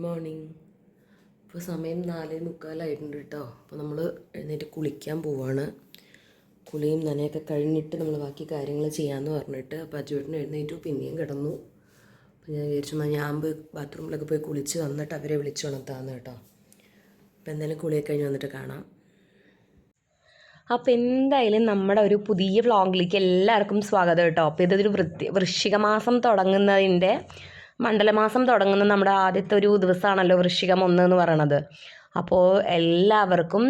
Morning. ഇപ്പോൾ സമയം 4:45 കേട്ടോ. അപ്പോൾ നമ്മൾ എഴുന്നേറ്റ് കുളിക്കാൻ പോവാണ്. കുളിയും നനയൊക്കെ കഴിഞ്ഞിട്ട് നമ്മൾ ബാക്കി കാര്യങ്ങൾ ചെയ്യാമെന്ന് പറഞ്ഞിട്ട് അപ്പോൾ അജുവേട്ടൻ എഴുന്നേറ്റു, പിന്നെയും കിടന്നു. അപ്പോൾ ഞാൻ വിചാരിച്ചു ഞാൻ പോയി ബാത്റൂമിലൊക്കെ പോയി കുളിച്ച് വന്നിട്ട് അവരെ വിളിച്ച് ഉണർത്താമെന്ന് കേട്ടോ. അപ്പോൾ എന്തായാലും കുളിയൊക്കെ കഴിഞ്ഞ് വന്നിട്ട് കാണാം. അപ്പോൾ എന്തായാലും നമ്മുടെ ഒരു പുതിയ വ്ളോഗിലേക്ക് എല്ലാവർക്കും സ്വാഗതം കേട്ടോ. അപ്പോൾ ഇതൊരു വൃശ്ചിക മാസം തുടങ്ങുന്നതിൻ്റെ മണ്ഡലമാസം തുടങ്ങുന്ന നമ്മുടെ ആദ്യത്തെ ഒരു ദിവസമാണല്ലോ വൃശ്ചികം 1 എന്ന് പറയണത്. അപ്പോൾ എല്ലാവർക്കും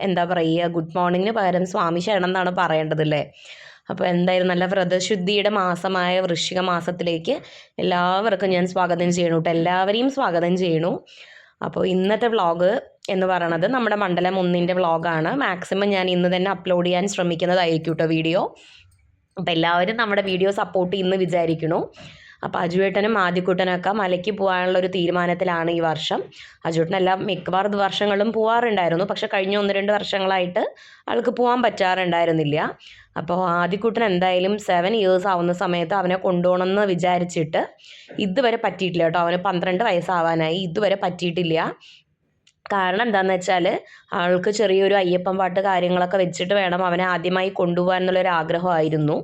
എന്താ പറയുക, ഗുഡ് മോർണിംഗിന് പകരം സ്വാമി ശരണം എന്നാണ് പറയേണ്ടതല്ലേ. അപ്പോൾ എന്തായാലും നല്ല വ്രതശുദ്ധിയുടെ മാസമായ വൃശ്ചിക മാസത്തിലേക്ക് എല്ലാവർക്കും ഞാൻ സ്വാഗതം ചെയ്യണു കേട്ടോ. എല്ലാവരെയും സ്വാഗതം ചെയ്യണു. അപ്പോൾ ഇന്നത്തെ വ്ളോഗ് എന്ന് പറയണത് നമ്മുടെ മണ്ഡലം 1-ൻ്റെ വ്ളോഗാണ്. മാക്സിമം ഞാൻ ഇന്ന് തന്നെ അപ്ലോഡ് ചെയ്യാൻ ശ്രമിക്കുന്നതായിരിക്കും കേട്ടോ വീഡിയോ. അപ്പോൾ എല്ലാവരും നമ്മുടെ വീഡിയോ സപ്പോർട്ട് ചെയ്യുമെന്ന് വിചാരിക്കണു. അപ്പോൾ അജുവേട്ടനും ആദ്യക്കുട്ടനൊക്കെ മലയ്ക്ക് പോകാനുള്ളൊരു തീരുമാനത്തിലാണ് ഈ വർഷം. അജുവേട്ടനെല്ലാം മിക്കവാറും വർഷങ്ങളും പോകാറുണ്ടായിരുന്നു, പക്ഷെ കഴിഞ്ഞ 1-2 വർഷങ്ങളായിട്ട് ആൾക്ക് പോകാൻ പറ്റാറുണ്ടായിരുന്നില്ല. അപ്പോൾ ആദ്യക്കുട്ടൻ എന്തായാലും 7 ഇയേഴ്സ് ആവുന്ന സമയത്ത് അവനെ കൊണ്ടുപോകണമെന്ന് വിചാരിച്ചിട്ട് ഇതുവരെ പറ്റിയിട്ടില്ല കേട്ടോ. അവന് 12 വയസ്സാവാനായി, ഇതുവരെ പറ്റിയിട്ടില്ല. കാരണം എന്താണെന്ന് വെച്ചാൽ ആൾക്ക് ചെറിയൊരു അയ്യപ്പൻ പാട്ട് കാര്യങ്ങളൊക്കെ വെച്ചിട്ട് വേണം അവനെ ആദ്യമായി കൊണ്ടുപോകാൻ എന്നുള്ളൊരു ആഗ്രഹമായിരുന്നു.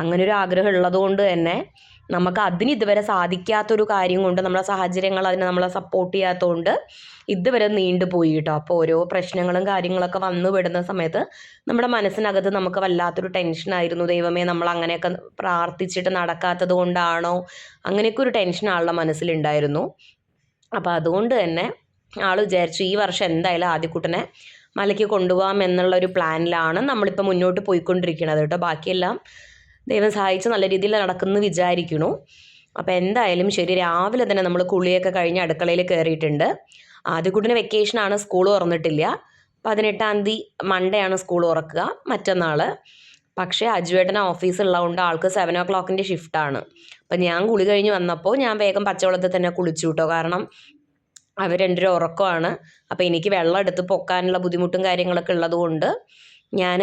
അങ്ങനൊരു ആഗ്രഹം ഉള്ളതുകൊണ്ട് തന്നെ നമുക്ക് അതിന് ഇതുവരെ സാധിക്കാത്തൊരു കാര്യം കൊണ്ട് നമ്മളെ സാഹചര്യങ്ങൾ അതിനെ നമ്മളെ സപ്പോർട്ട് ചെയ്യാത്തതുകൊണ്ട് ഇതുവരെ നീണ്ടുപോയി കേട്ടോ. അപ്പോൾ ഓരോ പ്രശ്നങ്ങളും കാര്യങ്ങളൊക്കെ വന്നു വിടുന്ന സമയത്ത് നമ്മുടെ മനസ്സിനകത്ത് നമുക്ക് വല്ലാത്തൊരു ടെൻഷനായിരുന്നു. ദൈവമേ, നമ്മൾ അങ്ങനെയൊക്കെ പ്രാർത്ഥിച്ചിട്ട് നടക്കാത്തത് കൊണ്ടാണോ, അങ്ങനെയൊക്കെ ഒരു ടെൻഷൻ ആളുടെ മനസ്സിലുണ്ടായിരുന്നു. അപ്പോൾ അതുകൊണ്ട് തന്നെ ആൾ വിചാരിച്ചു ഈ വർഷം എന്തായാലും ആദ്യക്കുട്ടനെ മലയ്ക്ക് കൊണ്ടുപോകാം എന്നുള്ളൊരു പ്ലാനിലാണ് നമ്മളിപ്പോൾ മുന്നോട്ട് പോയിക്കൊണ്ടിരിക്കുന്നത് കേട്ടോ. ബാക്കിയെല്ലാം ദൈവം സഹായിച്ച് നല്ല രീതിയിൽ നടക്കുമെന്ന് വിചാരിക്കണു. അപ്പോൾ എന്തായാലും ശരി, രാവിലെ തന്നെ നമ്മൾ കുളിയൊക്കെ കഴിഞ്ഞ് അടുക്കളയിൽ കയറിയിട്ടുണ്ട്. ആദ്യക്കുട്ടന് വെക്കേഷനാണ്, സ്കൂൾ തുറന്നിട്ടില്ല. 18-ാം തീയതി മൺഡേ ആണ് സ്കൂൾ തുറക്കുക, മറ്റന്നാൾ. പക്ഷേ അജുവേട്ടന് ഓഫീസ് ഉള്ളതുകൊണ്ട് ആൾക്ക് 7 o'clock ഷിഫ്റ്റാണ്. അപ്പം ഞാൻ കുളി കഴിഞ്ഞ് വന്നപ്പോൾ ഞാൻ വേഗം പച്ചവെള്ളത്തിൽ തന്നെ കുളിച്ചു കേട്ടോ. കാരണം അവർ രണ്ടൊരു ഉറക്കമാണ്. അപ്പോൾ എനിക്ക് വെള്ളം എടുത്ത് പൊക്കാനുള്ള ബുദ്ധിമുട്ടും കാര്യങ്ങളൊക്കെ ഉള്ളതുകൊണ്ട് ഞാൻ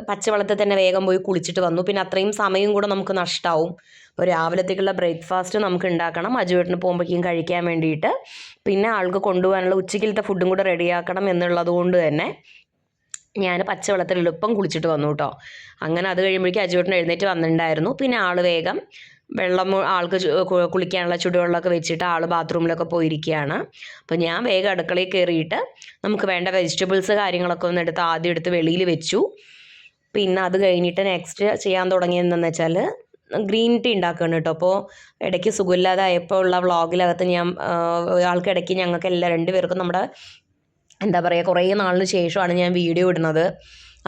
പച്ചവെള്ളത്തിൽ തന്നെ വേഗം പോയി കുളിച്ചിട്ട് വന്നു. പിന്നെ അത്രയും സമയം കൂടെ നമുക്ക് നഷ്ടമാവും. അപ്പോൾ രാവിലത്തേക്കുള്ള ബ്രേക്ക്ഫാസ്റ്റ് നമുക്ക് ഉണ്ടാക്കണം, അജുവേട്ടന് പോകുമ്പോഴേക്കും കഴിക്കാൻ വേണ്ടിയിട്ട്. പിന്നെ ആൾക്ക് കൊണ്ടുപോകാനുള്ള ഉച്ചയ്ക്കലത്തെ ഫുഡും കൂടെ റെഡിയാക്കണം എന്നുള്ളത് കൊണ്ട് തന്നെ ഞാൻ പച്ചവെള്ളത്തിൽ എളുപ്പം കുളിച്ചിട്ട് വന്നു കേട്ടോ. അങ്ങനെ അത് കഴിയുമ്പോഴേക്കും അജുവേട്ടൻ എഴുന്നേറ്റ് വന്നിട്ടുണ്ടായിരുന്നു. പിന്നെ ആൾ വേഗം വെള്ളം ആൾക്ക് കുളിക്കാനുള്ള ചുടുവെള്ളമൊക്കെ വെച്ചിട്ട് ആൾ ബാത്റൂമിലൊക്കെ പോയിരിക്കുകയാണ്. അപ്പോൾ ഞാൻ വേഗം അടുക്കളയിൽ കയറിയിട്ട് നമുക്ക് വേണ്ട വെജിറ്റബിൾസ് കാര്യങ്ങളൊക്കെ ഒന്ന് ആദ്യം എടുത്ത് വെളിയിൽ വെച്ചു. പിന്നെ അത് കഴിഞ്ഞിട്ട് നെക്സ്റ്റ് ചെയ്യാൻ തുടങ്ങിയതെന്ന് വെച്ചാൽ ഗ്രീൻ ടീ ഉണ്ടാക്കുകയാണ് കേട്ടോ. അപ്പോൾ ഇടയ്ക്ക് സുഖമില്ലാതായപ്പോൾ ഉള്ള വ്ളോഗിലകത്ത് ഞാൻ ആൾക്കിടയ്ക്ക് ഞങ്ങൾക്ക് രണ്ടുപേർക്കും നമ്മുടെ എന്താ പറയുക കുറേ നാളിന് ശേഷമാണ് ഞാൻ വീഡിയോ ഇടുന്നത്.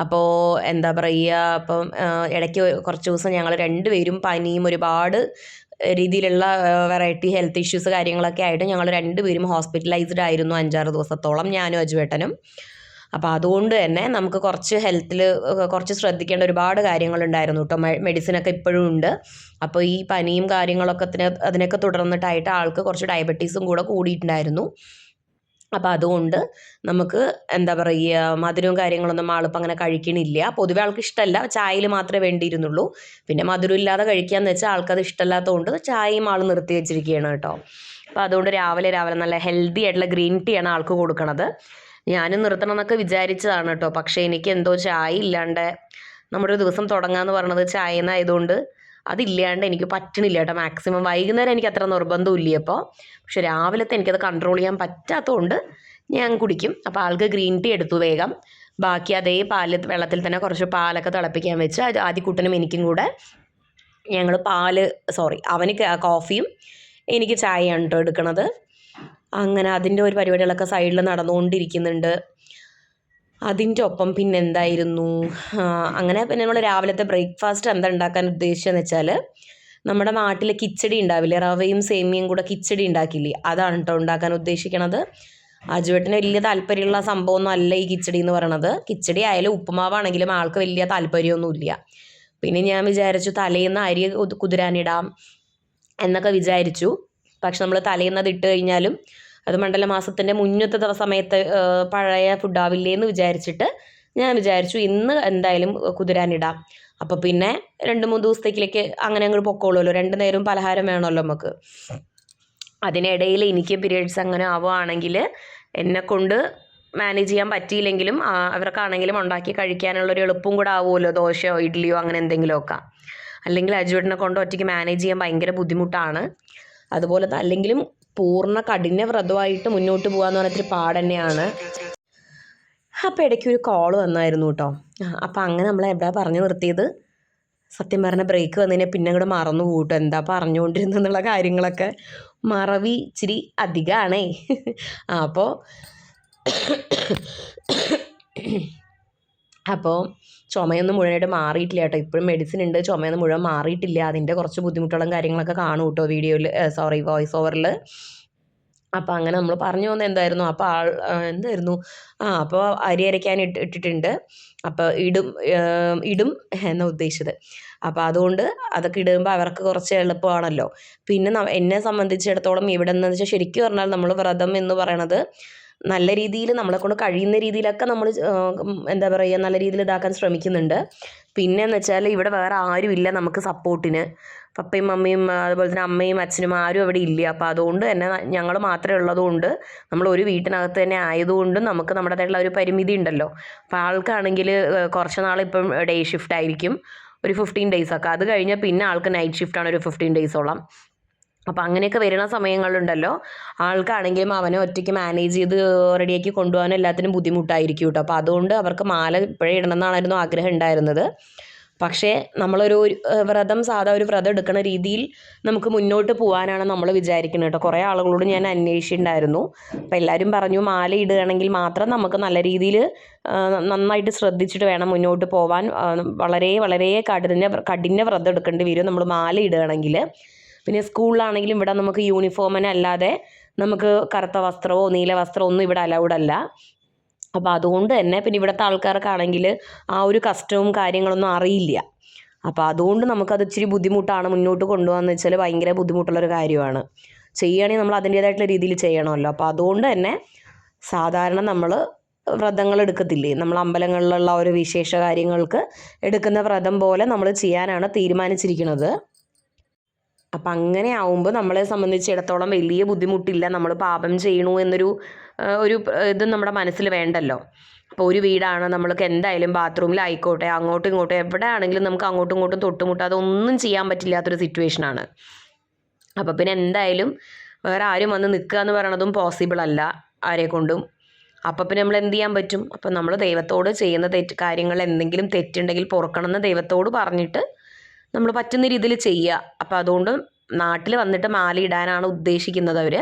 അപ്പോൾ എന്താ പറയുക, അപ്പം ഇടയ്ക്ക് കുറച്ച് ദിവസം ഞങ്ങൾ രണ്ടുപേരും പനിയും ഒരുപാട് രീതിയിലുള്ള വെറൈറ്റി ഹെൽത്ത് ഇഷ്യൂസ് കാര്യങ്ങളൊക്കെ ആയിട്ട് ഞങ്ങൾ രണ്ടുപേരും ഹോസ്പിറ്റലൈസ്ഡ് ആയിരുന്നു 5-6 ദിവസത്തോളം, ഞാനും അജുവേട്ടനും. അപ്പോൾ അതുകൊണ്ട് തന്നെ നമുക്ക് കുറച്ച് ഹെൽത്തിൽ കുറച്ച് ശ്രദ്ധിക്കേണ്ട ഒരുപാട് കാര്യങ്ങളുണ്ടായിരുന്നു കേട്ടോ. മെഡിസിനൊക്കെ ഇപ്പോഴും ഉണ്ട്. അപ്പോൾ ഈ പനിയും കാര്യങ്ങളൊക്കെ അതിനൊക്കെ തുടർന്നിട്ടായിട്ട് ആൾക്ക് കുറച്ച് ഡയബറ്റീസും കൂടെ കൂടിയിട്ടുണ്ടായിരുന്നു. അപ്പോൾ അതുകൊണ്ട് നമുക്ക് എന്താ പറയുക മധുരവും കാര്യങ്ങളൊന്നും ആളിപ്പോൾ അങ്ങനെ കഴിക്കണില്ല. പൊതുവെ ആൾക്ക് ഇഷ്ടമല്ല, ചായയിൽ മാത്രമേ വേണ്ടിയിരുന്നുള്ളൂ. പിന്നെ മധുരം ഇല്ലാതെ കഴിക്കാമെന്ന് വെച്ചാൽ ആൾക്കത് ഇഷ്ടമല്ലാത്തതുകൊണ്ട് ചായയും ആൾ നിർത്തി വെച്ചിരിക്കുകയാണ് കേട്ടോ. അപ്പോൾ അതുകൊണ്ട് രാവിലെ നല്ല ഹെൽത്തി ആയിട്ടുള്ള ഗ്രീൻ ടീ ആണ് ആൾക്ക് കൊടുക്കണത്. ഞാനും നിർത്തണം എന്നൊക്കെ വിചാരിച്ചതാണ് കേട്ടോ. പക്ഷേ എനിക്ക് എന്തോ ചായ ഇല്ലാണ്ട് നമ്മുടെ ദിവസം തുടങ്ങാമെന്ന് പറഞ്ഞത് ചായ എന്നായതുകൊണ്ട് അതില്ലാണ്ട് എനിക്ക് പറ്റണില്ല കേട്ടോ. മാക്സിമം വൈകുന്നേരം എനിക്ക് അത്ര നിർബന്ധമില്ല ഇപ്പോൾ, പക്ഷെ രാവിലത്തെ എനിക്കത് കൺട്രോൾ ചെയ്യാൻ പറ്റാത്തതുകൊണ്ട് ഞാൻ കുടിക്കും. അപ്പോൾ ആൾക്ക് ഗ്രീൻ ടീ എടുത്തു വേഗം. ബാക്കി അതേ വെള്ളത്തിൽ തന്നെ കുറച്ച് പാലൊക്കെ തിളപ്പിക്കാൻ വെച്ച് ആദ്യക്കുട്ടനും എനിക്കും കൂടെ ഞങ്ങൾ അവന് കോഫിയും എനിക്ക് ചായയാണ് കേട്ടോ എടുക്കണത്. അങ്ങനെ അതിൻ്റെ ഒരു പരിപാടികളൊക്കെ സൈഡിൽ നടന്നുകൊണ്ടിരിക്കുന്നുണ്ട്. അതിൻ്റെ ഒപ്പം പിന്നെ എന്തായിരുന്നു, അങ്ങനെ പിന്നെ നമ്മൾ രാവിലത്തെ ബ്രേക്ക്ഫാസ്റ്റ് എന്താ ഉണ്ടാക്കാൻ ഉദ്ദേശിച്ചതെന്ന് വെച്ചാൽ നമ്മുടെ നാട്ടിൽ കിച്ചടി ഉണ്ടാവില്ലേ, റവയും സേമിയയും കൂടെ കിച്ചടി ഉണ്ടാക്കില്ലേ, അതാണ് കേട്ടോ ഉണ്ടാക്കാൻ ഉദ്ദേശിക്കണത്. അജുവേട്ടന് വലിയ താല്പര്യമുള്ള സംഭവമൊന്നും അല്ല ഈ കിച്ചടി എന്ന് പറയണത്. കിച്ചടി ആയാലും ഉപ്പുമാവാണെങ്കിലും ആൾക്ക് വലിയ താല്പര്യമൊന്നുമില്ല. പിന്നെ ഞാൻ വിചാരിച്ചു തലേന്ന് അരി കുതിരാനിടാം എന്നൊക്കെ വിചാരിച്ചു. പക്ഷെ നമ്മൾ തലേന്നത് ഇട്ട് കഴിഞ്ഞാലും അത് മണ്ഡലമാസത്തിൻ്റെ മുന്നത്തെ സമയത്ത് പഴയ ഫുഡാവില്ലേ എന്ന് വിചാരിച്ചിട്ട് ഞാൻ വിചാരിച്ചു ഇന്ന് എന്തായാലും കുതിരാനിടാം. അപ്പോൾ പിന്നെ 2-3 ദിവസത്തേക്കിലേക്ക് അങ്ങനെ അങ്ങോട്ട് പൊക്കോളുമല്ലോ. 2 നേരവും പലഹാരം വേണമല്ലോ നമുക്ക്. അതിനിടയിൽ എനിക്ക് പീരിയഡ്സ് അങ്ങനെ ആവുകയാണെങ്കിൽ എന്നെക്കൊണ്ട് മാനേജ് ചെയ്യാൻ പറ്റിയില്ലെങ്കിലും അവർക്കാണെങ്കിലും ഉണ്ടാക്കി കഴിക്കാനുള്ളൊരു എളുപ്പവും കൂടെ ആവുമല്ലോ, ദോശയോ ഇഡ്ഡലിയോ അങ്ങനെ എന്തെങ്കിലുമൊക്കെ. അല്ലെങ്കിൽ അജുവേട്ടനെ കൊണ്ട് ഒറ്റയ്ക്ക് മാനേജ് ചെയ്യാൻ ഭയങ്കര ബുദ്ധിമുട്ടാണ്. അതുപോലെ അല്ലെങ്കിലും പൂർണ്ണ കഠിന വ്രതമായിട്ട് മുന്നോട്ട് പോകാമെന്ന് പറഞ്ഞിട്ട് പാട് തന്നെയാണ്. അപ്പോൾ ഇടയ്ക്ക് ഒരു കോൾ വന്നായിരുന്നു കേട്ടോ. അപ്പോൾ അങ്ങനെ നമ്മൾ എവിടെ പറഞ്ഞു നിർത്തിയത്, സത്യം പറഞ്ഞ ബ്രേക്ക് വന്നതിനെ പിന്നെ അങ്ങോട്ട് മറന്നു പോകട്ടോ എന്താ പറഞ്ഞുകൊണ്ടിരുന്നുള്ള കാര്യങ്ങളൊക്കെ. മറവി ഇച്ചിരി അധികമാണേ. അപ്പോൾ ചുമയൊന്നും മുഴുവനായിട്ട് മാറിയിട്ടില്ല കേട്ടോ. ഇപ്പോഴും മെഡിസിൻ ഉണ്ട്, ചുമയൊന്നും മുഴുവൻ മാറിയിട്ടില്ല. അതിൻ്റെ കുറച്ച് ബുദ്ധിമുട്ടുകളും കാര്യങ്ങളൊക്കെ കാണും കേട്ടോ വീഡിയോയിൽ, വോയിസ് ഓവറിൽ. അപ്പോൾ അങ്ങനെ നമ്മൾ പറഞ്ഞു പോകുന്നത് എന്തായിരുന്നു, അപ്പോൾ എന്തായിരുന്നു അപ്പോൾ അരി അരയ്ക്കാൻ ഇട്ടിട്ടുണ്ട്. അപ്പോൾ ഇടും എന്നാണ് ഉദ്ദേശിച്ചത്. അപ്പോൾ അതുകൊണ്ട് അതൊക്കെ ഇടുമ്പോൾ അവർക്ക് കുറച്ച് എളുപ്പമാണല്ലോ. പിന്നെ എന്നെ സംബന്ധിച്ചിടത്തോളം ഇവിടെ എന്ന് വെച്ചാൽ ശരിക്കും പറഞ്ഞാൽ നമ്മൾ വ്രതം എന്ന് പറയണത് നല്ല രീതിയിൽ നമ്മളെ കൊണ്ട് കഴിയുന്ന രീതിയിലൊക്കെ നമ്മൾ എന്താ പറയുക നല്ല രീതിയിൽ ഇതാക്കാൻ ശ്രമിക്കുന്നുണ്ട്. പിന്നെ എന്ന് വെച്ചാൽ ഇവിടെ വേറെ ആരുമില്ല നമുക്ക് സപ്പോർട്ടിന്. പപ്പയും മമ്മിയും അതുപോലെ തന്നെ അമ്മയും അച്ഛനും ആരും അവിടെ ഇല്ല. അപ്പോൾ അതുകൊണ്ട് തന്നെ ഞങ്ങൾ മാത്രമേ ഉള്ളതുകൊണ്ട് നമ്മൾ ഒരു വീട്ടിനകത്ത് തന്നെ ആയതുകൊണ്ട് നമുക്ക് നമ്മുടേതായിട്ടുള്ള ഒരു പരിമിതി ഉണ്ടല്ലോ. അപ്പോൾ ആൾക്കാണെങ്കിൽ കുറച്ച് നാൾ ഇപ്പം ഡേ ഷിഫ്റ്റ് ആയിരിക്കും, ഒരു 15 ഡേയ്സൊക്കെ. അത് കഴിഞ്ഞാൽ പിന്നെ ആൾക്ക് നൈറ്റ് ഷിഫ്റ്റാണ് ഒരു 15 ഡേയ്സോളം. അപ്പോൾ അങ്ങനെയൊക്കെ വരുന്ന സമയങ്ങളുണ്ടല്ലോ, ആൾക്കാണെങ്കിലും അവനെ ഒറ്റയ്ക്ക് മാനേജ് ചെയ്ത് റെഡിയാക്കി കൊണ്ടുപോകാൻ എല്ലാത്തിനും ബുദ്ധിമുട്ടായിരിക്കും കേട്ടോ. അപ്പോൾ അതുകൊണ്ട് അവർക്ക് മാല ഇപ്പോഴേ ഇടണമെന്നായിരുന്നു ആഗ്രഹം ഉണ്ടായിരുന്നത്. പക്ഷേ നമ്മളൊരു സാധാ ഒരു വ്രതം എടുക്കുന്ന രീതിയിൽ നമുക്ക് മുന്നോട്ട് പോകാനാണ് നമ്മൾ വിചാരിക്കുന്നത് കേട്ടോ. കുറേ ആളുകളോട് ഞാൻ അന്വേഷിച്ചിട്ടുണ്ടായിരുന്നു. അപ്പോൾ എല്ലാവരും പറഞ്ഞു മാല ഇടുകയാണെങ്കിൽ മാത്രം നമുക്ക് നല്ല രീതിയിൽ നന്നായിട്ട് ശ്രദ്ധിച്ചിട്ട് വേണം മുന്നോട്ട് പോകാൻ. വളരെ വളരെ കഠിന വ്രതം എടുക്കേണ്ടി വരും നമ്മൾ മാല ഇടുകയാണെങ്കിൽ. പിന്നെ സ്കൂളിലാണെങ്കിലും ഇവിടെ നമുക്ക് യൂണിഫോമിന് അല്ലാതെ നമുക്ക് കറുത്ത വസ്ത്രമോ നീല വസ്ത്രമോ ഒന്നും ഇവിടെ അലൗഡ് അല്ല. അപ്പോൾ അതുകൊണ്ട് തന്നെ പിന്നെ ഇവിടുത്തെ ആൾക്കാർക്കാണെങ്കിൽ ആ ഒരു കസ്റ്റവും കാര്യങ്ങളൊന്നും അറിയില്ല. അപ്പോൾ അതുകൊണ്ട് നമുക്കത് ഇച്ചിരി ബുദ്ധിമുട്ടാണ് മുന്നോട്ട് കൊണ്ടുപോകാന്ന് വെച്ചാൽ, ഭയങ്കര ബുദ്ധിമുട്ടുള്ളൊരു കാര്യമാണ്. ചെയ്യുകയാണെങ്കിൽ നമ്മൾ അതിൻ്റേതായിട്ടുള്ള രീതിയിൽ ചെയ്യണമല്ലോ. അപ്പോൾ അതുകൊണ്ട് തന്നെ സാധാരണ നമ്മൾ വ്രതങ്ങൾ എടുക്കത്തില്ലേ, നമ്മൾ അമ്പലങ്ങളിലുള്ള ഒരു വിശേഷ കാര്യങ്ങൾക്ക് എടുക്കുന്ന വ്രതം പോലെ നമ്മൾ ചെയ്യാനാണ് തീരുമാനിച്ചിരിക്കുന്നത്. അപ്പം അങ്ങനെ ആവുമ്പോൾ നമ്മളെ സംബന്ധിച്ചിടത്തോളം വലിയ ബുദ്ധിമുട്ടില്ല. നമ്മൾ പാപം ചെയ്യണു എന്നൊരു ഇത് നമ്മുടെ മനസ്സിൽ വേണ്ടല്ലോ. അപ്പോൾ ഒരു വീടാണ്, നമ്മൾക്ക് എന്തായാലും ബാത്റൂമിലായിക്കോട്ടെ അങ്ങോട്ടും ഇങ്ങോട്ടും എവിടെ ആണെങ്കിലും നമുക്ക് അങ്ങോട്ടും ഇങ്ങോട്ടും തൊട്ടുമുട്ടാതെ ഒന്നും ചെയ്യാൻ പറ്റില്ലാത്തൊരു സിറ്റുവേഷനാണ്. അപ്പോൾ പിന്നെ എന്തായാലും വേറെ ആരും വന്ന് നിൽക്കുക എന്ന് പറയണതും പോസിബിൾ അല്ല ആരെക്കൊണ്ടും. അപ്പോൾ പിന്നെ നമ്മൾ എന്ത് ചെയ്യാൻ പറ്റും? അപ്പോൾ നമ്മൾ ദൈവത്തോട് ചെയ്യുന്ന കാര്യങ്ങൾ എന്തെങ്കിലും തെറ്റുണ്ടെങ്കിൽ പൊറുക്കണമെന്ന് ദൈവത്തോട് പറഞ്ഞിട്ട് നമ്മൾ പറ്റുന്ന രീതിയിൽ ചെയ്യുക. അപ്പോൾ അതുകൊണ്ട് നാട്ടിൽ വന്നിട്ട് മാല ഇടാനാണ് ഉദ്ദേശിക്കുന്നത് അവർ.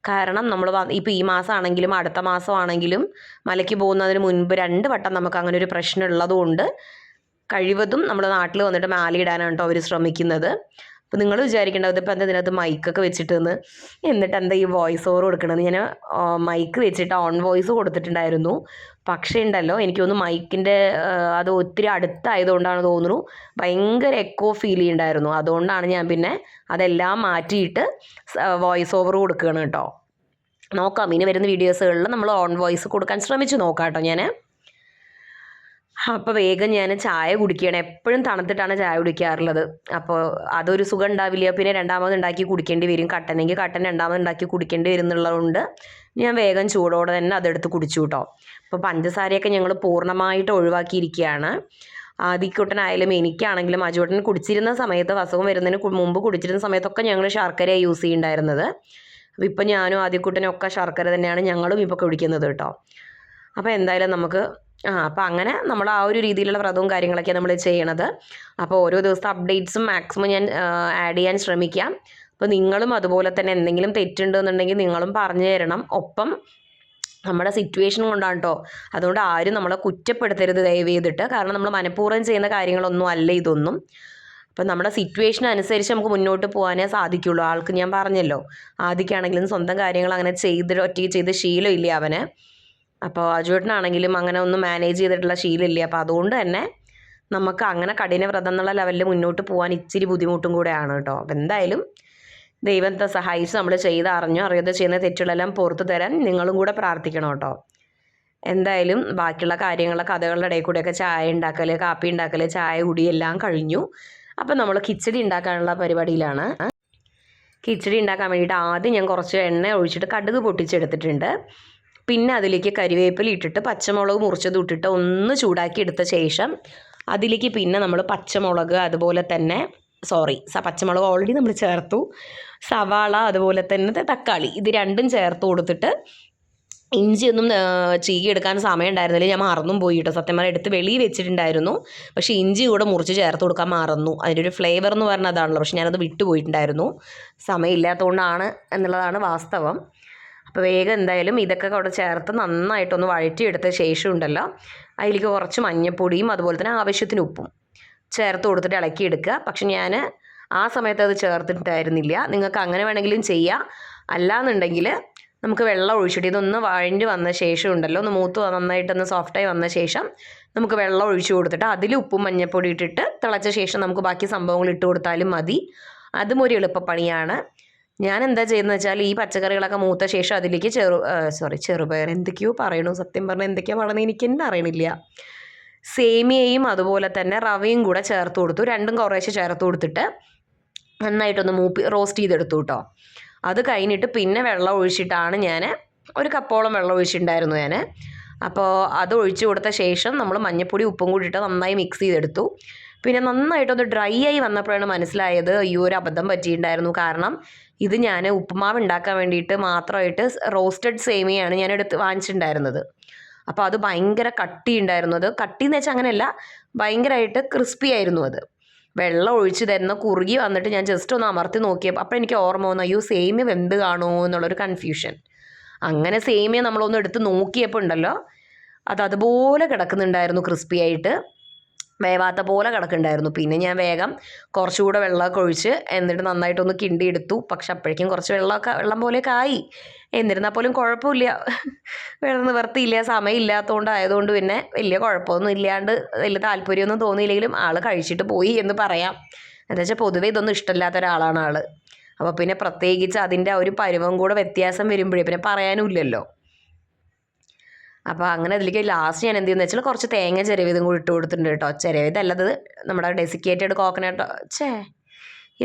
കാരണം നമ്മൾ ഇപ്പോൾ ഈ മാസമാണെങ്കിലും അടുത്ത മാസമാണെങ്കിലും മലയ്ക്ക് പോകുന്നതിന് മുൻപ് 2 വട്ടം നമുക്ക് അങ്ങനെ ഒരു പ്രശ്നം ഉള്ളതുകൊണ്ട് കഴിവതും നമ്മൾ നാട്ടിൽ വന്നിട്ട് മാല ഇടാനാണ് കേട്ടോ അവർ ശ്രമിക്കുന്നത്. അപ്പോൾ നിങ്ങൾ വിചാരിക്കേണ്ടത് ഇപ്പോൾ എന്താ ഇതിനകത്ത് മൈക്കൊക്കെ വെച്ചിട്ടെന്ന്, എന്നിട്ട് എന്താ ഈ വോയിസ് ഓവർ കൊടുക്കണമെന്ന്. ഞാൻ മൈക്ക് വെച്ചിട്ട് ഓൺ വോയിസ് കൊടുത്തിട്ടുണ്ടായിരുന്നു. പക്ഷേ ഉണ്ടല്ലോ എനിക്ക് തോന്നുന്നു മൈക്കിൻ്റെ അത് ഒത്തിരി അടുത്തായതുകൊണ്ടാണ് തോന്നുന്നു ഭയങ്കര എക്കോ ഫീൽ ചെയ്യുന്നുണ്ടായിരുന്നു. അതുകൊണ്ടാണ് ഞാൻ പിന്നെ അതെല്ലാം മാറ്റിയിട്ട് വോയിസ് ഓവർ കൊടുക്കുകയാണ് കേട്ടോ. നോക്കാം ഇനി വരുന്ന വീഡിയോസുകളിൽ നമ്മൾ ഓൺ വോയിസ് കൊടുക്കാൻ ശ്രമിച്ചു നോക്കാം കേട്ടോ ഞാൻ. അപ്പോൾ വേഗം ഞാൻ ചായ കുടിക്കുകയാണ്. എപ്പോഴും തണുത്തിട്ടാണ് ചായ കുടിക്കാറുള്ളത്. അപ്പോൾ അതൊരു സുഖം ഉണ്ടാവില്ല. പിന്നെ രണ്ടാമത് ഉണ്ടാക്കി കുടിക്കേണ്ടി വരും. കട്ടനെങ്കിൽ കട്ടൻ രണ്ടാമത് ഉണ്ടാക്കി കുടിക്കേണ്ടി വരുന്നുള്ളതുകൊണ്ട് ഞാൻ വേഗം ചൂടോടെ തന്നെ അതെടുത്ത് കുടിച്ചു കേട്ടോ. അപ്പോൾ പഞ്ചസാരയൊക്കെ ഞങ്ങൾ പൂർണ്ണമായിട്ട് ഒഴിവാക്കിയിരിക്കുകയാണ്. ആദിക്കുട്ടനായാലും എനിക്കാണെങ്കിലും അജുവേട്ടൻ കുടിച്ചിരുന്ന സമയത്ത്, അസുഖം വരുന്നതിന് മുമ്പ് കുടിച്ചിരുന്ന സമയത്തൊക്കെ ഞങ്ങൾ ശർക്കര യൂസ് ചെയ്യുന്നുണ്ടായിരുന്നത്. അപ്പോൾ ഇപ്പം ഞാനും ആദിക്കുട്ടനും ഒക്കെ ശർക്കര തന്നെയാണ് ഞങ്ങളും ഇപ്പോൾ കുടിക്കുന്നത് കേട്ടോ. അപ്പോൾ എന്തായാലും നമുക്ക് അപ്പോൾ അങ്ങനെ നമ്മൾ ആ ഒരു രീതിയിലുള്ള വ്രതവും കാര്യങ്ങളൊക്കെയാണ് നമ്മൾ ചെയ്യണത്. അപ്പോൾ ഓരോ ദിവസത്തെ അപ്ഡേറ്റ്സും മാക്സിമം ഞാൻ ആഡ് ചെയ്യാൻ ശ്രമിക്കാം. അപ്പോൾ നിങ്ങളും അതുപോലെ തന്നെ എന്തെങ്കിലും തെറ്റുണ്ടെന്നുണ്ടെങ്കിൽ നിങ്ങളും പറഞ്ഞു തരണം. ഒപ്പം നമ്മുടെ സിറ്റുവേഷൻ കൊണ്ടാണ് കേട്ടോ. അതുകൊണ്ട് ആരും നമ്മളെ കുറ്റപ്പെടുത്തരുത് ദയവ് ചെയ്തിട്ട്. കാരണം നമ്മൾ മനഃപൂർവ്വം ചെയ്യുന്ന കാര്യങ്ങളൊന്നും അല്ല ഇതൊന്നും. അപ്പം നമ്മുടെ സിറ്റുവേഷൻ അനുസരിച്ച് നമുക്ക് മുന്നോട്ട് പോകാനേ സാധിക്കുള്ളൂ. ആൾക്ക് ഞാൻ പറഞ്ഞല്ലോ, ആദ്യക്കാണെങ്കിലും സ്വന്തം കാര്യങ്ങൾ അങ്ങനെ ഒറ്റയ്ക്ക് ചെയ്ത് ശീലമില്ല അവന്. അപ്പോൾ അജുവേട്ടനാണെങ്കിലും അങ്ങനെ ഒന്നും മാനേജ് ചെയ്തിട്ടുള്ള ശീലമില്ല. അപ്പോൾ അതുകൊണ്ട് തന്നെ നമുക്ക് അങ്ങനെ കഠിന വ്രതം എന്നുള്ള ലെവലിൽ മുന്നോട്ട് പോകാൻ ഇച്ചിരി ബുദ്ധിമുട്ടും കൂടെയാണ് കേട്ടോ. അപ്പോൾ എന്തായാലും ദൈവത്തെ സഹായിച്ച് നമ്മൾ അറിയാതെ ചെയ്യുന്ന തെറ്റുകളെല്ലാം പുറത്തു തരാൻ നിങ്ങളും കൂടെ പ്രാർത്ഥിക്കണം കേട്ടോ. എന്തായാലും ബാക്കിയുള്ള കാര്യങ്ങളൊക്കെ കഥകളുടെ ഇടയിൽ കൂടെയൊക്കെ ചായ ഉണ്ടാക്കൽ, കാപ്പി ഉണ്ടാക്കൽ, ചായ കുടി എല്ലാം കഴിഞ്ഞു. അപ്പം നമ്മൾ കിച്ചടി ഉണ്ടാക്കാനുള്ള പരിപാടിയിലാണ്. കിച്ചടി ഉണ്ടാക്കാൻ വേണ്ടിയിട്ട് ആദ്യം ഞാൻ കുറച്ച് എണ്ണ ഒഴിച്ചിട്ട് കടുക് പൊട്ടിച്ചെടുത്തിട്ടുണ്ട്. പിന്നെ അതിലേക്ക് കരിവേപ്പില ഇട്ടിട്ട് പച്ചമുളക് മുറിച്ചത് ഇട്ടിട്ട് ഒന്ന് ചൂടാക്കി എടുത്ത ശേഷം അതിലേക്ക് പിന്നെ നമ്മൾ പച്ചമുളക് അതുപോലെ തന്നെ പച്ചമുളക് ഓൾറെഡി നമ്മൾ ചേർത്തു, സവാള അതുപോലെ തന്നെ തക്കാളി ഇത് രണ്ടും ചേർത്ത് കൊടുത്തിട്ട് ഇഞ്ചിയൊന്നും ചീകിയെടുക്കാൻ സമയം ഉണ്ടായിരുന്നില്ല. ഞാൻ മറന്നും പോയി കേട്ടോ, സത്യം പറഞ്ഞാൽ എടുത്ത് വെളിയിൽ വെച്ചിട്ടുണ്ടായിരുന്നു. പക്ഷേ ഇഞ്ചി കൂടെ മുറിച്ച് ചേർത്ത് കൊടുക്കാൻ മറന്നു. അതിൻ്റെ ഒരു ഫ്ലേവർ എന്ന് പറഞ്ഞാൽ അതാണല്ലോ, പക്ഷെ ഞാനത് വിട്ടുപോയിട്ടുണ്ടായിരുന്നു, സമയമില്ലാത്തതുകൊണ്ടാണ് എന്നുള്ളതാണ് വാസ്തവം. അപ്പോൾ വേഗം എന്തായാലും ഇതൊക്കെ അവിടെ ചേർത്ത് നന്നായിട്ടൊന്ന് വഴറ്റിയെടുത്ത ശേഷം ഉണ്ടല്ലോ അതിലേക്ക് കുറച്ച് മഞ്ഞൾപ്പൊടിയും അതുപോലെ തന്നെ ആവശ്യത്തിന് ഉപ്പും ചേർത്ത് കൊടുത്തിട്ട് ഇളക്കിയെടുക്കുക. പക്ഷെ ഞാൻ ആ സമയത്ത് അത് ചേർത്തിട്ടായിരുന്നില്ല. നിങ്ങൾക്ക് അങ്ങനെ വേണമെങ്കിലും ചെയ്യാം. അല്ലാന്നുണ്ടെങ്കിൽ നമുക്ക് വെള്ളം ഒഴിച്ചിട്ട് ഇതൊന്ന് വഴഞ്ഞ് വന്ന ശേഷം ഉണ്ടല്ലോ ഒന്ന് മൂത്ത് നന്നായിട്ടൊന്ന് സോഫ്റ്റായി വന്ന ശേഷം നമുക്ക് വെള്ളം ഒഴിച്ചു കൊടുത്തിട്ട് അതിൽ ഉപ്പും മഞ്ഞൾപ്പൊടി ഇട്ടിട്ട് തിളച്ച ശേഷം നമുക്ക് ബാക്കി സംഭവങ്ങൾ ഇട്ട് കൊടുത്താലും മതി. അതും ഒരു എളുപ്പപ്പണിയാണ്. ഞാൻ എന്താ ചെയ്യുന്നത് വെച്ചാൽ ഈ പച്ചക്കറികളൊക്കെ മൂത്ത ശേഷം അതിലേക്ക് ചെറുപയർ എന്തൊക്കെയോ പറയണു, സത്യം പറഞ്ഞാൽ എന്തൊക്കെയാണ് പറയുന്നത് എനിക്ക് തന്നെ അറിയണില്ല. സേമിയയും അതുപോലെ തന്നെ റവയും കൂടെ ചേർത്ത് കൊടുത്തു. രണ്ടും കുറേശ്ശെ ചേർത്ത് കൊടുത്തിട്ട് നന്നായിട്ടൊന്ന് റോസ്റ്റ് ചെയ്തെടുത്തു കേട്ടോ. അത് കഴിഞ്ഞിട്ട് പിന്നെ വെള്ളം ഒഴിച്ചിട്ടാണ് ഞാൻ ഒരു കപ്പോളം വെള്ളം ഒഴിച്ചിട്ടുണ്ടായിരുന്നു ഞാൻ. അപ്പോൾ അത് ഒഴിച്ചു കൊടുത്ത ശേഷം നമ്മൾ മഞ്ഞൾപ്പൊടി ഉപ്പും കൂടി ഇട്ട് നന്നായി മിക്സ് ചെയ്തെടുത്തു. പിന്നെ നന്നായിട്ടൊന്ന് ഡ്രൈ ആയി വന്നപ്പോഴാണ് മനസ്സിലായത് അയ്യോ ഒരു അബദ്ധം പറ്റിയിട്ടുണ്ടായിരുന്നു. കാരണം ഇത് ഞാൻ ഉപ്പുമാവ് ഉണ്ടാക്കാൻ വേണ്ടിയിട്ട് മാത്രമായിട്ട് റോസ്റ്റഡ് സേമിയയാണ് ഞാൻ വാങ്ങിച്ചിട്ടുണ്ടായിരുന്നത്. അപ്പോൾ അത് ഭയങ്കര കട്ടി ഉണ്ടായിരുന്നു. അത് കട്ടി എന്ന് വെച്ചാൽ അങ്ങനെയല്ല, ഭയങ്കരമായിട്ട് ക്രിസ്പി ആയിരുന്നു അത്. വെള്ളം ഒഴിച്ച് തരുന്ന കുറുകി വന്നിട്ട് ഞാൻ ജസ്റ്റ് ഒന്ന് അമർത്തി നോക്കിയപ്പോൾ അപ്പോൾ എനിക്ക് ഓർമ്മ വന്നു അയ്യോ സേമിയ വെന്ത് കാണുമോ എന്നുള്ളൊരു കൺഫ്യൂഷൻ. അങ്ങനെ സേമിയ നമ്മളൊന്ന് എടുത്ത് നോക്കിയപ്പോൾ ഉണ്ടല്ലോ അതുപോലെ കിടക്കുന്നുണ്ടായിരുന്നു, ക്രിസ്പി ആയിട്ട് വേവാത്ത പോലെ കിടക്കുന്നുണ്ടായിരുന്നു. പിന്നെ ഞാൻ വേഗം കുറച്ചുകൂടെ വെള്ളമൊക്കെ ഒഴിച്ച് എന്നിട്ട് നന്നായിട്ടൊന്ന് കിണ്ടിയെടുത്തു. പക്ഷെ അപ്പോഴേക്കും കുറച്ച് വെള്ളം പോലെയൊക്കെ ആയി. എന്നിരുന്നാൽ പോലും കുഴപ്പമില്ല, വേറെ നിവർത്തിയില്ല, സമയമില്ലാത്തതുകൊണ്ടായതുകൊണ്ട് പിന്നെ വലിയ കുഴപ്പമൊന്നും ഇല്ലാണ്ട് വലിയ താല്പര്യമൊന്നും തോന്നിയില്ലെങ്കിലും ആൾ കഴിച്ചിട്ട് പോയി എന്ന് പറയാം. എന്താ വെച്ചാൽ പൊതുവേ ഇതൊന്നും ഇഷ്ടമില്ലാത്ത ഒരാളാണ് ആൾ. അപ്പോൾ പിന്നെ പ്രത്യേകിച്ച് അതിൻ്റെ ഒരു പരുവം കൂടെ വ്യത്യാസം വരുമ്പോഴേ പിന്നെ പറയാനുമില്ലല്ലോ. അപ്പോൾ അങ്ങനെ അതിലേക്ക് ലാസ്റ്റ് ഞാൻ എന്ത് ചെയ്യുന്നത് വെച്ചാൽ കുറച്ച് തേങ്ങ ചിരവിയതും കൂടി ഇട്ട് കൊടുത്തിട്ടുണ്ട് കേട്ടോ. ചിരവിയതല്ലത് നമ്മുടെ ഡെസിക്കേറ്റഡ് കോക്കനട്ട്.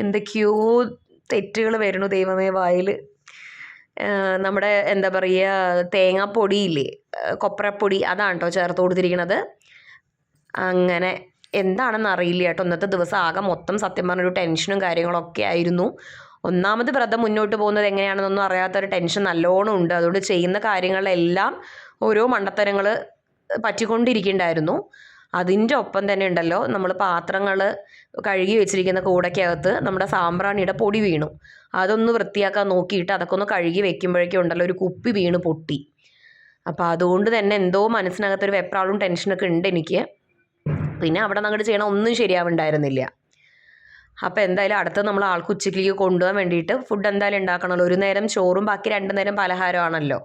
എന്തൊക്കെയോ തെറ്റുകൾ വരുന്നു ദൈവമേ വായിൽ. നമ്മുടെ എന്താ പറയുക തേങ്ങാപ്പൊടിയില്ലേ, കൊപ്രപ്പൊടി, അതാണ് കേട്ടോ ചേർത്ത് കൊടുത്തിരിക്കുന്നത്. അങ്ങനെ എന്താണെന്ന് അറിയില്ല കേട്ടോ. ഇന്നത്തെ ദിവസം ആകെ മൊത്തം സത്യം പറഞ്ഞൊരു ടെൻഷനും കാര്യങ്ങളൊക്കെ ആയിരുന്നു. ഒന്നാമത് വ്രതം മുന്നോട്ട് പോകുന്നത് എങ്ങനെയാണെന്നൊന്നും അറിയാത്തൊരു ടെൻഷൻ നല്ലോണം ഉണ്ട്. അതുകൊണ്ട് ചെയ്യുന്ന കാര്യങ്ങളിലെല്ലാം ഓരോ മണ്ടത്തരങ്ങൾ പറ്റിക്കൊണ്ടിരിക്കുന്നുണ്ടായിരുന്നു. അതിൻ്റെ ഒപ്പം തന്നെ ഉണ്ടല്ലോ നമ്മൾ പാത്രങ്ങൾ കഴുകി വെച്ചിരിക്കുന്ന കൂടയ്ക്കകത്ത് നമ്മുടെ സാമ്പ്രാണിയുടെ പൊടി വീണു. അതൊന്ന് വൃത്തിയാക്കാൻ നോക്കിയിട്ട് അതൊക്കെ ഒന്ന് കഴുകി വെക്കുമ്പോഴേക്കും ഉണ്ടല്ലോ ഒരു കുപ്പി വീണ് പൊട്ടി. അപ്പോൾ അതുകൊണ്ട് തന്നെ എന്തോ മനസ്സിനകത്തൊരു വെപ്രാളും ടെൻഷനൊക്കെ ഉണ്ട് എനിക്ക്. പിന്നെ അവിടെ നിന്ന് അങ്ങോട്ട് ചെയ്യണം ഒന്നും ശരിയാവുണ്ടായിരുന്നില്ല. അപ്പോൾ എന്തായാലും അടുത്ത് നമ്മൾ ആൾക്ക് ഉച്ചയ്ക്ക് കൊണ്ടുപോകാൻ വേണ്ടിയിട്ട് ഫുഡ് എന്തായാലും ഉണ്ടാക്കണമല്ലോ. ഒരു നേരം ചോറും ബാക്കി 2 നേരം പലഹാരമാണല്ലോ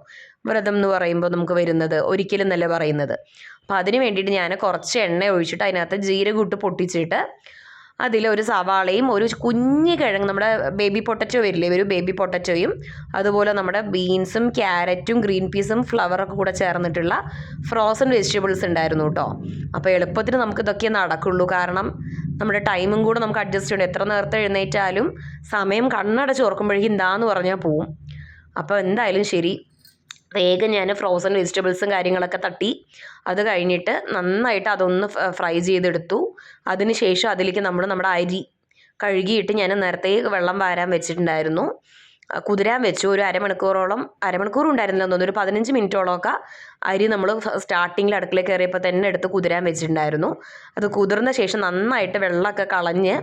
വ്രതം എന്ന് പറയുമ്പോൾ നമുക്ക് വരുന്നത്, ഒരിക്കലും എന്നല്ല പറയുന്നത്. അപ്പോൾ അതിന് വേണ്ടിയിട്ട് ഞാൻ കുറച്ച് എണ്ണ ഒഴിച്ചിട്ട് അതിനകത്ത് ജീരകം ഇട്ട് പൊട്ടിച്ചിട്ട് അതിലൊരു സവാളയും ഒരു കുഞ്ഞ് കിഴങ്ങ്, നമ്മുടെ ബേബി പൊട്ടറ്റോ വരില്ലേ, ഒരു ബേബി പൊട്ടറ്റോയും അതുപോലെ നമ്മുടെ ബീൻസും ക്യാരറ്റും ഗ്രീൻ പീസും ഫ്ലവറൊക്കെ കൂടെ ചേർന്നിട്ടുള്ള ഫ്രോസൺ വെജിറ്റബിൾസ് ഉണ്ടായിരുന്നു കേട്ടോ. അപ്പോൾ എളുപ്പത്തിന് നമുക്ക് ഇതൊക്കെ നടക്കുള്ളൂ. കാരണം നമ്മുടെ ടൈമും കൂടെ നമുക്ക് അഡ്ജസ്റ്റ് ചെയ്യണം. എത്ര നേരത്തെ എഴുന്നേറ്റാലും സമയം കണ്ണടച്ച് ഓർക്കുമ്പോഴേക്കും എന്താന്ന് പറഞ്ഞാൽ പോവും. അപ്പോൾ എന്തായാലും ശരി, വേഗം ഞാൻ ഫ്രോസൺ വെജിറ്റബിൾസും കാര്യങ്ങളൊക്കെ തട്ടി അത് കഴിഞ്ഞിട്ട് നന്നായിട്ട് അതൊന്ന് ഫ്രൈ ചെയ്തെടുത്തു. അതിന് ശേഷം അതിലേക്ക് നമ്മുടെ അരി കഴുകിയിട്ട് ഞാൻ നേരത്തെ വെള്ളം വാരാൻ വെച്ചിട്ടുണ്ടായിരുന്നു, കുതിരാൻ വെച്ചു. ഒരു അരമണിക്കൂറും ഉണ്ടായിരുന്നില്ല തോന്നുന്നു, ഒരു 15 മിനിറ്റോളമൊക്കെ അരി നമ്മൾ സ്റ്റാർട്ടിങ്ങിൽ അടുക്കളയിൽ കയറിയപ്പോൾ തന്നെ എടുത്ത് കുതിരാൻ വെച്ചിട്ടുണ്ടായിരുന്നു. അത് കുതിർന്ന ശേഷം നന്നായിട്ട് വെള്ളമൊക്കെ കളഞ്ഞ്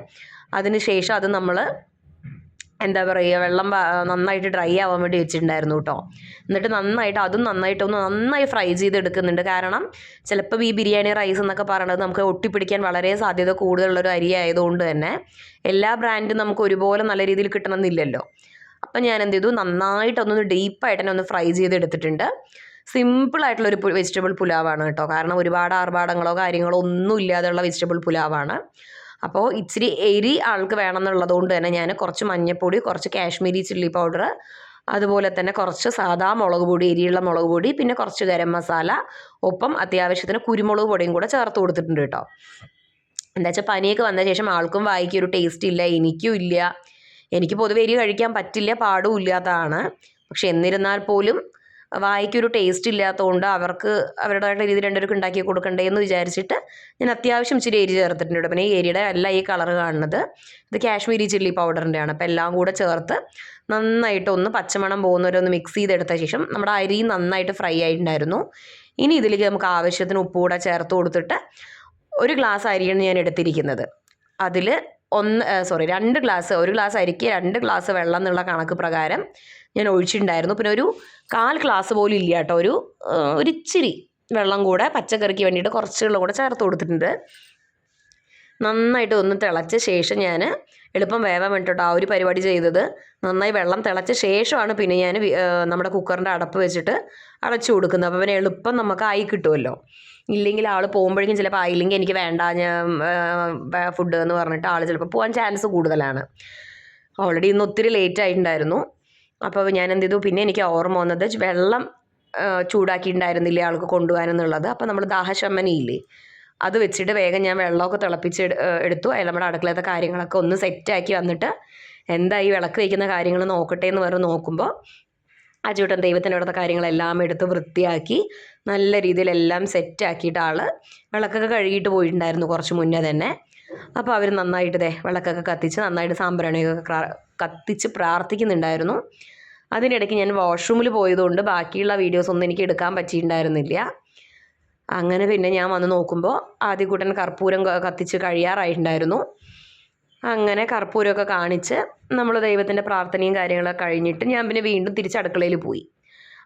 അതിന് ശേഷം അത് നമ്മൾ എന്താ പറയുക വെള്ളം നന്നായിട്ട് ഡ്രൈ ആവാൻ വേണ്ടി വെച്ചിട്ടുണ്ടായിരുന്നു കേട്ടോ. എന്നിട്ട് നന്നായി ഫ്രൈ ചെയ്തെടുക്കുന്നുണ്ട്. കാരണം ചിലപ്പോൾ ഈ ബിരിയാണി റൈസ് എന്നൊക്കെ പറയുന്നത് നമുക്ക് ഒട്ടിപ്പിടിക്കാൻ വളരെ സാധ്യത കൂടുതലുള്ളൊരു അരി ആയതുകൊണ്ട് തന്നെ എല്ലാ ബ്രാൻഡും നമുക്ക് ഒരുപോലെ നല്ല രീതിയിൽ കിട്ടണമെന്നില്ലല്ലോ. അപ്പം ഞാൻ എന്ത് ചെയ്തു, നന്നായിട്ടൊന്ന് ഡീപ്പായിട്ട് തന്നെ ഒന്ന് ഫ്രൈ ചെയ്തെടുത്തിട്ടുണ്ട്. സിമ്പിളായിട്ടുള്ളൊരു വെജിറ്റബിൾ പുലാവാണ് കേട്ടോ. കാരണം ഒരുപാട് ആർഭാടങ്ങളോ കാര്യങ്ങളോ ഒന്നും ഇല്ലാതെയുള്ള വെജിറ്റബിൾ പുലാവാണ്. അപ്പോൾ ഇച്ചിരി എരി ആൾക്ക് വേണമെന്നുള്ളത് കൊണ്ട് തന്നെ ഞാൻ കുറച്ച് മഞ്ഞൾപ്പൊടി, കുറച്ച് കാശ്മീരി ചില്ലി പൗഡർ, അതുപോലെ തന്നെ കുറച്ച് സാദാ മുളക് പൊടി, എരിയുള്ള മുളക് പൊടി, പിന്നെ കുറച്ച് ഗരം മസാല, ഒപ്പം അത്യാവശ്യത്തിന് കുരുമുളക് പൊടിയും കൂടെ ചേർത്ത് കൊടുത്തിട്ടുണ്ട് കേട്ടോ. എന്താ വെച്ചാൽ പനിയൊക്കെ വന്ന ശേഷം ആൾക്കും വായിക്കൊരു ടേസ്റ്റ് ഇല്ല, എനിക്കും ഇല്ല. എനിക്ക് പൊതുവെ എരി കഴിക്കാൻ പറ്റില്ല, പാടും ഇല്ലാത്തതാണ്. പക്ഷെ എന്നിരുന്നാൽ പോലും വായിക്കൊരു ടേസ്റ്റ് ഇല്ലാത്തതുകൊണ്ട് അവർക്ക് അവരുടേതായിട്ട് രീതി രണ്ടുപേർക്ക് ഉണ്ടാക്കി കൊടുക്കണ്ടേ എന്ന് വിചാരിച്ചിട്ട് ഞാൻ അത്യാവശ്യം ഇച്ചിരി എരി ചേർത്തിട്ടുണ്ട്. പിന്നെ ഈ എരിയുടെ അല്ല ഈ കളർ കാണുന്നത്, ഇത് കാശ്മീരി ചില്ലി പൗഡറിൻ്റെ ആണ്. അപ്പോൾ എല്ലാം കൂടെ ചേർത്ത് നന്നായിട്ട് ഒന്ന് പച്ചമണം പോകുന്നവരൊന്ന് മിക്സ് ചെയ്തെടുത്ത ശേഷം നമ്മുടെ അരി നന്നായിട്ട് ഫ്രൈ ആയിട്ടുണ്ടായിരുന്നു. ഇനി ഇതിലേക്ക് നമുക്ക് ആവശ്യത്തിന് ഉപ്പ് കൂടെ ചേർത്ത് കൊടുത്തിട്ട് 1 ഗ്ലാസ് അരിയാണ് ഞാൻ എടുത്തിരിക്കുന്നത്. അതിൽ 2 ഗ്ലാസ്, 1 ഗ്ലാസ് അരിക്ക് 2 ഗ്ലാസ് വെള്ളം എന്നുള്ള കണക്ക് പ്രകാരം ഞാൻ ഒഴിച്ചിട്ടുണ്ടായിരുന്നു. പിന്നെ ഒരു 1/4 ഗ്ലാസ് പോലും ഇല്ല കേട്ടോ, ഒരു ഇച്ചിരി വെള്ളം കൂടെ പച്ചക്കറിക്ക് വേണ്ടിയിട്ട് കുറച്ച് വെള്ളം കൂടെ ചേർത്ത് കൊടുത്തിട്ടുണ്ട്. നന്നായിട്ട് ഒന്ന് തിളച്ച ശേഷം ഞാൻ എളുപ്പം വേവാൻ വേണ്ടിയിട്ട് ആ ഒരു പരിപാടി ചെയ്തത്. നന്നായി വെള്ളം തിളച്ച ശേഷമാണ് പിന്നെ ഞാൻ നമ്മുടെ കുക്കറിൻ്റെ അടപ്പ് വെച്ചിട്ട് അടച്ചു കൊടുക്കുന്നത്. അപ്പോൾ പിന്നെ എളുപ്പം നമുക്ക് ആയി കിട്ടുമല്ലോ. ഇല്ലെങ്കിൽ ആൾ പോകുമ്പോഴേക്കും ചിലപ്പോൾ ആയില്ലെങ്കിൽ എനിക്ക് വേണ്ട ഞാൻ ഫുഡ് എന്ന് പറഞ്ഞിട്ട് ആൾ ചിലപ്പോൾ പോകാൻ ചാൻസ് കൂടുതലാണ്. ഓൾറെഡി ഇന്ന് ഒത്തിരി ലേറ്റ് ആയിട്ടുണ്ടായിരുന്നു. അപ്പോൾ ഞാൻ എന്ത് ചെയ്തു, പിന്നെ എനിക്ക് ഓർമ്മ വന്നത് വെള്ളം ചൂടാക്കിയിട്ടുണ്ടായിരുന്നില്ലേ ആൾക്ക് കൊണ്ടുപോകാനെന്നുള്ളത്. അപ്പോൾ നമ്മൾ ദാഹശമനിയില്ലേ, അത് വെച്ചിട്ട് വേഗം ഞാൻ വെള്ളമൊക്കെ തിളപ്പിച്ച് എടുത്തു. അതിൽ നമ്മുടെ അടുക്കളത്തെ കാര്യങ്ങളൊക്കെ ഒന്ന് സെറ്റാക്കി വന്നിട്ട് എന്തായി വിളക്ക് വയ്ക്കുന്ന കാര്യങ്ങൾ നോക്കട്ടെ എന്ന് പറഞ്ഞ് നോക്കുമ്പോൾ അജൂട്ടൻ ദൈവത്തിൻ്റെ അവിടുത്തെ കാര്യങ്ങളെല്ലാം എടുത്ത് വൃത്തിയാക്കി നല്ല രീതിയിലെല്ലാം സെറ്റാക്കിയിട്ട് ആൾ വിളക്കൊക്കെ കഴുകിയിട്ട് പോയിട്ടുണ്ടായിരുന്നു കുറച്ച് മുന്നേ തന്നെ. അപ്പോൾ അവർ നന്നായിട്ട് വിളക്കൊക്കെ കത്തിച്ച് നന്നായിട്ട് സാമ്പ്രാണിയൊക്കെ കത്തിച്ച് പ്രാർത്ഥിക്കുന്നുണ്ടായിരുന്നു. അതിനിടയ്ക്ക് ഞാൻ വാഷ്റൂമിൽ പോയതുകൊണ്ട് ബാക്കിയുള്ള വീഡിയോസ് ഒന്നും എനിക്ക് എടുക്കാൻ പറ്റിയിട്ടുണ്ടായിരുന്നില്ല. അങ്ങനെ പിന്നെ ഞാൻ വന്ന് നോക്കുമ്പോൾ ആദ്യകൂട്ടൻ കർപ്പൂരം കത്തിച്ച് കഴിയാറായിട്ടുണ്ടായിരുന്നു. അങ്ങനെ കർപ്പൂരമൊക്കെ കാണിച്ച് നമ്മൾ ദൈവത്തിൻ്റെ പ്രാർത്ഥനയും കാര്യങ്ങളൊക്കെ കഴിഞ്ഞിട്ട് ഞാൻ പിന്നെ വീണ്ടും തിരിച്ച് അടുക്കളയിൽ പോയി.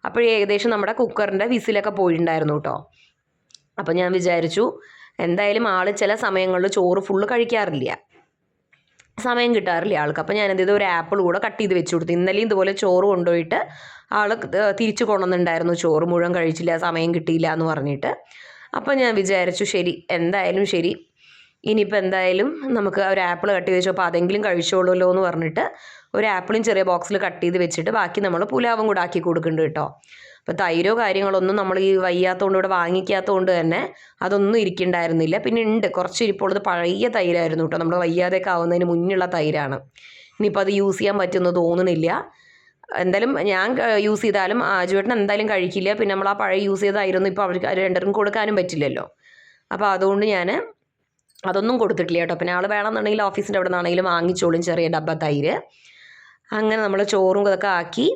അപ്പോൾ ഏകദേശം നമ്മുടെ കുക്കറിൻ്റെ വിസിലൊക്കെ പോയിട്ടുണ്ടായിരുന്നു കേട്ടോ. അപ്പോൾ ഞാൻ വിചാരിച്ചു എന്തായാലും ആൾ ചില സമയങ്ങളിൽ ചോറ് ഫുള്ള് കഴിക്കാറില്ല, സമയം കിട്ടാറില്ല ആൾക്ക്. അപ്പോൾ ഞാൻ എന്ത് ചെയ്തു, ഒരു ആപ്പിൾ കൂടെ കട്ട് ചെയ്ത് വെച്ച് കൊടുത്തു. ഇന്നലെയും ഇതുപോലെ ചോറ് കൊണ്ടുപോയിട്ട് ആൾ തിരിച്ചു കൊണ്ടുവന്നിട്ടുണ്ടായിരുന്നു, ചോറ് മുഴുവൻ കഴിച്ചില്ല, സമയം കിട്ടിയില്ല എന്ന് പറഞ്ഞിട്ട്. അപ്പോൾ ഞാൻ വിചാരിച്ചു ശരി എന്തായാലും ശരി, ഇനിയിപ്പോൾ എന്തായാലും നമുക്ക് ഒരു ആപ്പിൾ കട്ട് ചെയ്ത് വെച്ചപ്പോൾ അതെങ്കിലും കഴിച്ചോളൂല്ലോ എന്ന് പറഞ്ഞിട്ട് ഒരു ആപ്പിളും ചെറിയ ബോക്സിൽ കട്ട് ചെയ്ത് വെച്ചിട്ട് ബാക്കി നമ്മൾ പുലാവും കൂടെ ആക്കി കൊടുക്കുന്നുണ്ട് കേട്ടോ. അപ്പോൾ തൈരോ കാര്യങ്ങളൊന്നും നമ്മൾ ഈ വയ്യാത്തതുകൊണ്ട് ഇവിടെ വാങ്ങിക്കാത്തതുകൊണ്ട് തന്നെ അതൊന്നും ഇരിക്കുന്നുണ്ടായിരുന്നില്ല. പിന്നെ ഉണ്ട് കുറച്ച് ഇരിപ്പുള്ളത് പഴയ തൈരായിരുന്നു കേട്ടോ, നമ്മൾ വയ്യാതെയൊക്കെ ആവുന്നതിന് മുന്നുള്ള തൈരാണ്. ഇനിയിപ്പോൾ അത് യൂസ് ചെയ്യാൻ പറ്റുമെന്ന് തോന്നുന്നില്ല. എന്തായാലും ഞാൻ യൂസ് ചെയ്താലും ആജുവേട്ടൻ എന്തായാലും കഴിക്കില്ല. പിന്നെ നമ്മൾ ആ പഴയ യൂസ് ചെയ്തായിരുന്നു ഇപ്പോൾ അവർക്ക് രണ്ടുപേർക്കും കൊടുക്കാനും പറ്റില്ലല്ലോ. അപ്പോൾ അതുകൊണ്ട് ഞാൻ അതൊന്നും കൊടുത്തിട്ടില്ല കേട്ടോ. പിന്നെ ആൾ വേണമെന്നുണ്ടെങ്കിൽ ഓഫീസിൻ്റെ അവിടെ നിന്നാണെങ്കിലും വാങ്ങിച്ചോളും ചെറിയ ഡബ്ബ തൈര്. അങ്ങനെ നമ്മൾ ചോറും ഇതൊക്കെ ആക്കി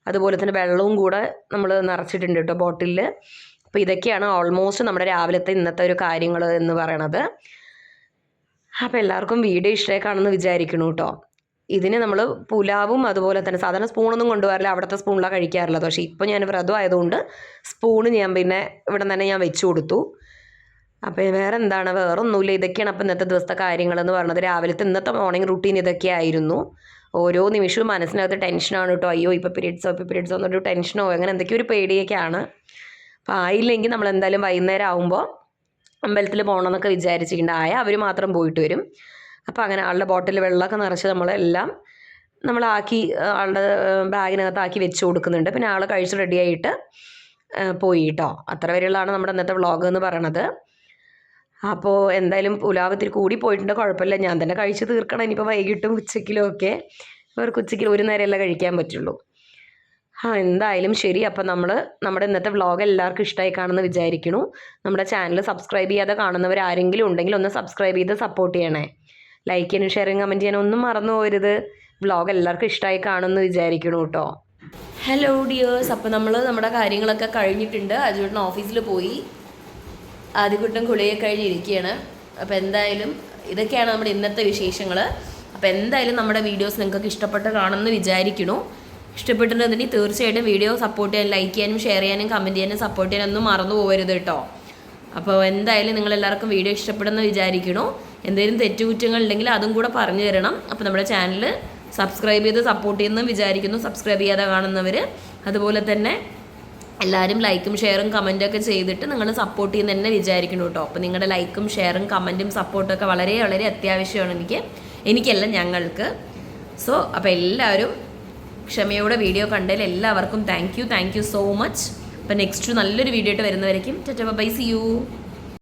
അതുപോലെ തന്നെ വെള്ളവും കൂടെ നമ്മൾ നിറച്ചിട്ടുണ്ട് കേട്ടോ ബോട്ടിലിൽ. അപ്പോൾ ഇതൊക്കെയാണ് ഓൾമോസ്റ്റ് നമ്മുടെ രാവിലത്തെ ഇന്നത്തെ ഒരു കാര്യങ്ങൾ എന്ന് പറയണത്. അപ്പോൾ എല്ലാവർക്കും വീഡിയോ ഇഷ്ടമായി കാണുമെന്ന് വിചാരിക്കണു കേട്ടോ. ഇതിന് നമ്മൾ പുലാവും അതുപോലെ തന്നെ സാധാരണ സ്പൂണൊന്നും കൊണ്ടുപോകാറില്ല, അവിടുത്തെ സ്പൂണിലാണ് കഴിക്കാറുള്ളത്. പക്ഷേ ഇപ്പോൾ ഞാൻ വ്രതം ആയതുകൊണ്ട് സ്പൂണ് ഞാൻ പിന്നെ ഇവിടെ തന്നെ ഞാൻ വെച്ച് കൊടുത്തു. അപ്പോൾ വേറെ ഒന്നുമില്ല. ഇതൊക്കെയാണ് അപ്പോൾ ഇന്നത്തെ ദിവസത്തെ കാര്യങ്ങളെന്ന് പറഞ്ഞത്. രാവിലത്തെ ഇന്നത്തെ മോർണിംഗ് റുട്ടീൻ ഇതൊക്കെയായിരുന്നു. ഓരോ നിമിഷവും മനസ്സിനകത്ത് ടെൻഷനാണ് കേട്ടോ. അയ്യോ ഇപ്പോൾ പീരീഡ്സോ എന്നൊരു ടെൻഷനോ അങ്ങനെ എന്തൊക്കെയോ ഒരു പേടിയൊക്കെയാണ്. അപ്പോൾ ആയില്ലെങ്കിൽ നമ്മൾ എന്തായാലും വൈകുന്നേരം ആകുമ്പോൾ അമ്പലത്തിൽ പോകണമെന്നൊക്കെ വിചാരിച്ചിട്ടുണ്ട്. അവർ മാത്രം പോയിട്ട് വരും. അപ്പോൾ അങ്ങനെ ആളുടെ ബോട്ടിൽ വെള്ളമൊക്കെ നിറച്ച് നമ്മളാക്കി ആളുടെ ബാഗിനകത്താക്കി വെച്ച് കൊടുക്കുന്നുണ്ട്. പിന്നെ ആൾ കഴിച്ച് റെഡിയായിട്ട് പോയി കേട്ടോ. അത്ര വരെയുള്ളതാണ് നമ്മുടെ ഇന്നത്തെ വ്ളോഗ് എന്ന് പറയണത്. അപ്പോൾ എന്തായാലും പുലാവത്തിൽ കൂടി പോയിട്ടുണ്ട്, കുഴപ്പമില്ല, ഞാൻ തന്നെ കഴിച്ച് തീർക്കണം. ഇനിയിപ്പോൾ വൈകിട്ടും ഉച്ചയ്ക്കിലും ഒക്കെ അവർക്ക് ഉച്ചയ്ക്ക് ഒരു നേരമല്ല കഴിക്കാൻ പറ്റുള്ളൂ. എന്തായാലും ശരി. അപ്പോൾ നമ്മുടെ ഇന്നത്തെ വ്ളോഗ് എല്ലാവർക്കും ഇഷ്ടമായി കാണുമെന്ന് വിചാരിക്കുന്നു. നമ്മുടെ ചാനൽ സബ്സ്ക്രൈബ് ചെയ്യാതെ കാണുന്നവർ ആരെങ്കിലും ഉണ്ടെങ്കിൽ ഒന്ന് സബ്സ്ക്രൈബ് ചെയ്ത് സപ്പോർട്ട് ചെയ്യണേ. ലൈക്ക് ചെയ്യാനും ഷെയറിങ് കമൻറ്റ് ചെയ്യാനും ഒന്നും മറന്നു പോകരുത്. വ്ളോഗ് എല്ലാവർക്കും ഇഷ്ടമായി കാണുമെന്ന് വിചാരിക്കുന്നു കേട്ടോ. ഹലോ ഡിയേഴ്സ്, അപ്പോൾ നമ്മുടെ കാര്യങ്ങളൊക്കെ കഴിഞ്ഞിട്ടുണ്ട്. അജുവേട്ടൻ ഓഫീസിൽ പോയി, ആദ്യകൂട്ടം കുളിയൊക്കെ കഴിഞ്ഞിരിക്കുകയാണ്. അപ്പോൾ എന്തായാലും ഇതൊക്കെയാണ് നമ്മുടെ ഇന്നത്തെ വിശേഷങ്ങൾ. അപ്പോൾ എന്തായാലും നമ്മുടെ വീഡിയോസ് നിങ്ങൾക്ക് ഇഷ്ടപ്പെട്ട് കാണുമെന്ന് വിചാരിക്കുന്നു. ഇഷ്ടപ്പെട്ടിട്ടുണ്ടെങ്കിൽ തീർച്ചയായിട്ടും വീഡിയോ സപ്പോർട്ട് ചെയ്യാൻ, ലൈക്ക് ചെയ്യാനും ഷെയർ ചെയ്യാനും കമൻറ്റ് ചെയ്യാനും സപ്പോർട്ട് ചെയ്യാനൊന്നും മറന്നു പോകരുത് കേട്ടോ. അപ്പോൾ എന്തായാലും നിങ്ങളെല്ലാവർക്കും വീഡിയോ ഇഷ്ടപ്പെടുമെന്ന് വിചാരിക്കുന്നു. എന്തെങ്കിലും തെറ്റുകുറ്റങ്ങൾ ഉണ്ടെങ്കിൽ അതും കൂടെ പറഞ്ഞു തരണം. അപ്പോൾ നമ്മുടെ ചാനൽ സബ്സ്ക്രൈബ് ചെയ്ത് സപ്പോർട്ട് ചെയ്യുമെന്ന് വിചാരിക്കുന്നു. സബ്സ്ക്രൈബ് ചെയ്യാതെ കാണുന്നവർ അതുപോലെ തന്നെ എല്ലാവരും ലൈക്കും ഷെയറും കമൻറ്റൊക്കെ ചെയ്തിട്ട് നിങ്ങൾ സപ്പോർട്ട് ചെയ്യുന്ന തന്നെ വിചാരിക്കുന്നു കേട്ടോ. അപ്പോൾ നിങ്ങളുടെ ലൈക്കും ഷെയറും കമൻറ്റും സപ്പോർട്ടൊക്കെ വളരെ വളരെ അത്യാവശ്യമാണ് എനിക്കല്ല ഞങ്ങൾക്ക്. സോ അപ്പോൾ എല്ലാവരും ക്ഷമയോടെ വീഡിയോ കണ്ടതിൽ എല്ലാവർക്കും താങ്ക് യു സോ മച്ച്. അപ്പോൾ നെക്സ്റ്റ് നല്ലൊരു വീഡിയോ ആയിട്ട് വരുന്നവരേക്കും ബൈ, സീ യു.